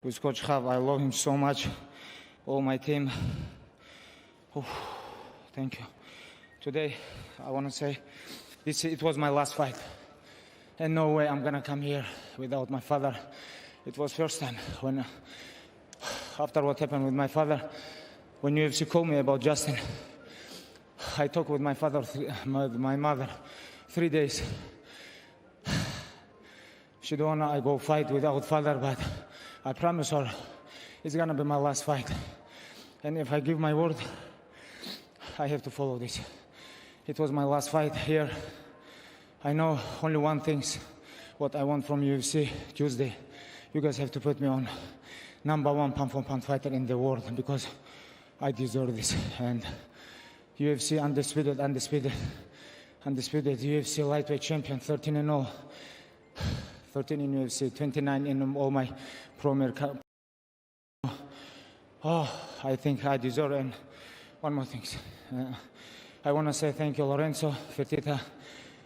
with Coach Hab. I love him so much. All my team. Oh, thank you. Today, I want to say, it was my last fight. And no way I'm going to come here without my father. It was first time when, after what happened with my father, when UFC called me about Justin, I talked with my father, my mother, 3 days. She don't want I go fight without father, but I promise her it's gonna be my last fight. And if I give my word, I have to follow this. It was my last fight here. I know only one thing, what I want from UFC Tuesday. You guys have to put me on #1 pound-for-pound fighter in the world because I deserve this. And UFC undisputed UFC lightweight champion, 13-0. 13 in UFC, 29 in all my premier. I think I deserve. And one more thing. I want to say thank you, Lorenzo, Fertitta.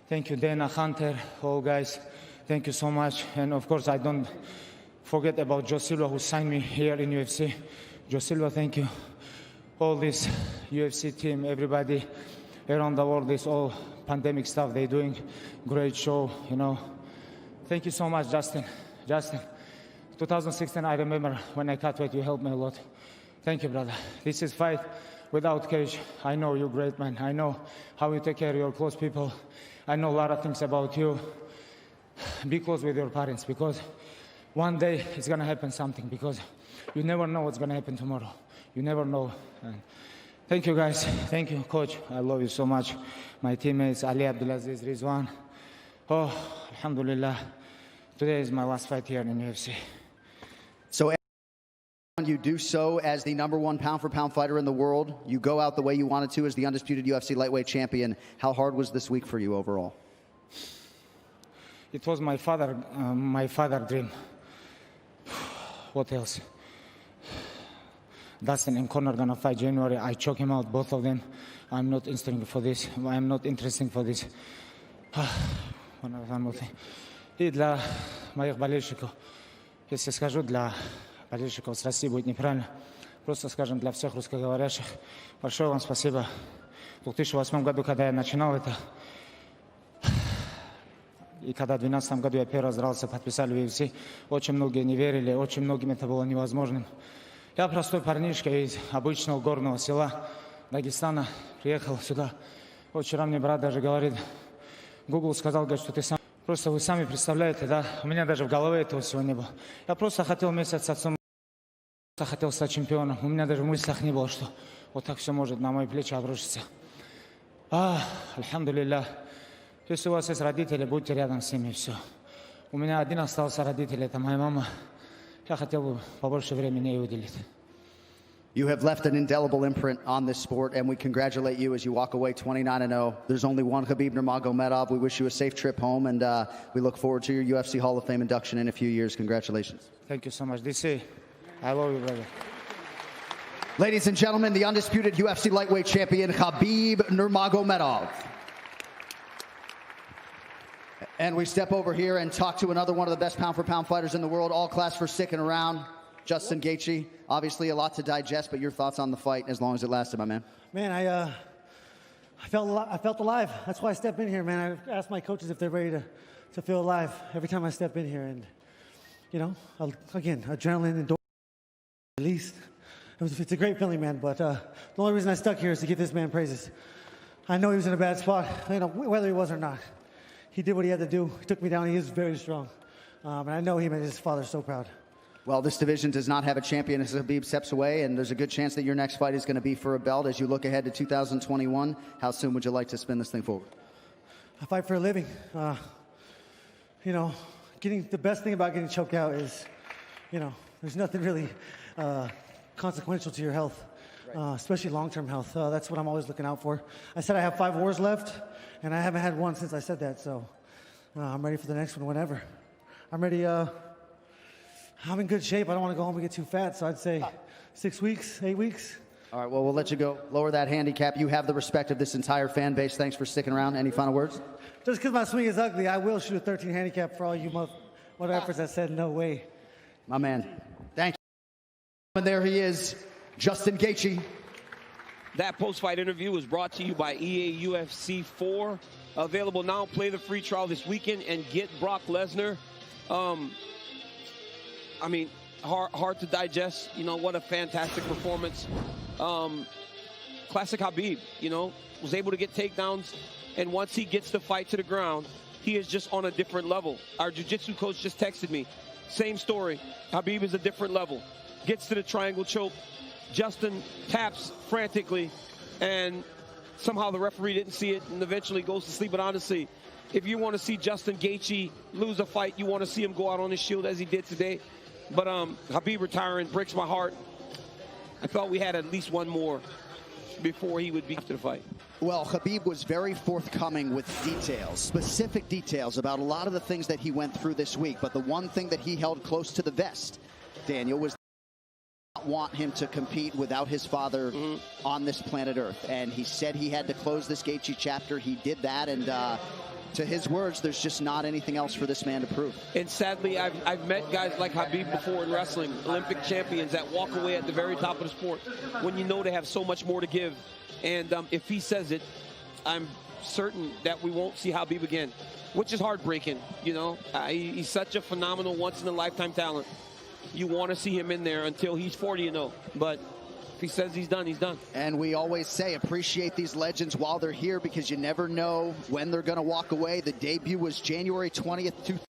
Thank you, Dana, Hunter, all guys. Thank you so much. And of course, I don't forget about Joe Silva, who signed me here in UFC. Joe Silva, thank you. All this UFC team, everybody around the world, this all pandemic stuff, they're doing great show, you know. Thank you so much, Justin. 2016, I remember when I cut weight, you helped me a lot. Thank you, brother. This is fight without cage. I know you're great, man. I know how you take care of your close people. I know a lot of things about you. Be close with your parents because one day it's going to happen something because you never know what's going to happen tomorrow. You never know. And thank you, guys. Thank you, coach. I love you so much. My teammates, Ali Abdulaziz, Rizwan. Oh, alhamdulillah. Today is my last fight here in UFC. So you do so as the #1 pound-for-pound fighter in the world. You go out the way you wanted to as the undisputed UFC lightweight champion. How hard was this week for you overall? It was my father dream. What else? Dustin and Conor gonna fight January. I choke him out, both of them. I'm not interested for this. I'm not interested for this. One more thing. И для моих болельщиков, если скажу для болельщиков с России, будет неправильно. Просто скажем для всех русскоговорящих. Большое вам спасибо. В 2008 году, когда я начинал это, и когда в 2012 году я первый раз дрался, подписали в UFC, очень многие не верили, очень многим это было невозможным. Я простой парнишка из обычного горного села Дагестана, приехал сюда. Вчера мне брат даже говорит, Google сказал, говорит, что ты сам... Просто вы сами представляете, да? У меня даже в голове этого всего не было. Я просто хотел вместе с отцом, хотел стать чемпионом. У меня даже в мыслях не было, что вот так все может на мои плечи обрушиться. Альхамдулилля. Если у вас есть родители, будьте рядом с ними, все. У меня один остался родитель, это моя мама. Я хотел бы побольше времени ей уделить. You have left an indelible imprint on this sport, and we congratulate you as you walk away 29-0. There's only one Khabib Nurmagomedov. We wish you a safe trip home, and we look forward to your UFC Hall of Fame induction in a few years. Congratulations. Thank you so much. DC, I love you, brother. Ladies and gentlemen, the undisputed UFC lightweight champion, Khabib Nurmagomedov. And we step over here and talk to another one of the best pound-for-pound fighters in the world, all class for sticking around. Justin Gaethje, obviously a lot to digest, but your thoughts on the fight as long as it lasted, my man. Man, I felt alive. That's why I step in here, man. I asked my coaches if they're ready to feel alive every time I step in here. And, you know, again, adrenaline and release. It's a great feeling, man. But the only reason I stuck here is to give this man praises. I know he was in a bad spot, you know, whether he was or not. He did what he had to do. He took me down. He is very strong. And I know he made his father so proud. Well, this division does not have a champion as Khabib steps away, and there's a good chance that your next fight is going to be for a belt. As you look ahead to 2021, how soon would you like to spin this thing forward? I fight for a living. You know, the best thing about getting choked out is, you know, there's nothing really consequential to your health, especially long-term health. That's what I'm always looking out for. I said I have 5 wars left, and I haven't had one since I said that, so I'm ready for the next one whenever. I'm ready. I'm in good shape. I don't want to go home and get too fat, so I'd say 6 weeks, 8 weeks. All right, well, we'll let you go. Lower that handicap. You have the respect of this entire fan base. Thanks for sticking around. Any final words? Just because my swing is ugly, I will shoot a 13 handicap for all you motherfuckers that said no way. My man, thank you. And there he is, Justin Gaethje. That post-fight interview was brought to you by EA UFC 4. Available now. Play the free trial this weekend and get Brock Lesnar. I mean, hard to digest. You know, what a fantastic performance. Classic Khabib, you know, was able to get takedowns. And once he gets the fight to the ground, he is just on a different level. Our jiu-jitsu coach just texted me. Same story. Khabib is a different level. Gets to the triangle choke. Justin taps frantically, and somehow the referee didn't see it and eventually goes to sleep. But honestly, if you want to see Justin Gaethje lose a fight, you want to see him go out on his shield as he did today. But Khabib retiring breaks my heart. I thought we had at least one more before he would beat the fight. Well, Khabib was very forthcoming with details, specific details about a lot of the things that he went through this week. But the one thing that he held close to the vest, Daniel, was not want him to compete without his father on this planet Earth. And he said he had to close this Gaethje chapter. He did that, and to his words, there's just not anything else for this man to prove. And sadly, I've met guys like Khabib before in wrestling, Olympic champions that walk away at the very top of the sport when you know they have so much more to give. And if he says it, I'm certain that we won't see Khabib again, which is heartbreaking. You know, he's such a phenomenal once-in-a-lifetime talent. You want to see him in there until he's 40 and 0. But if he says he's done, he's done. And we always say appreciate these legends while they're here, because you never know when they're going to walk away. The debut was January 20th,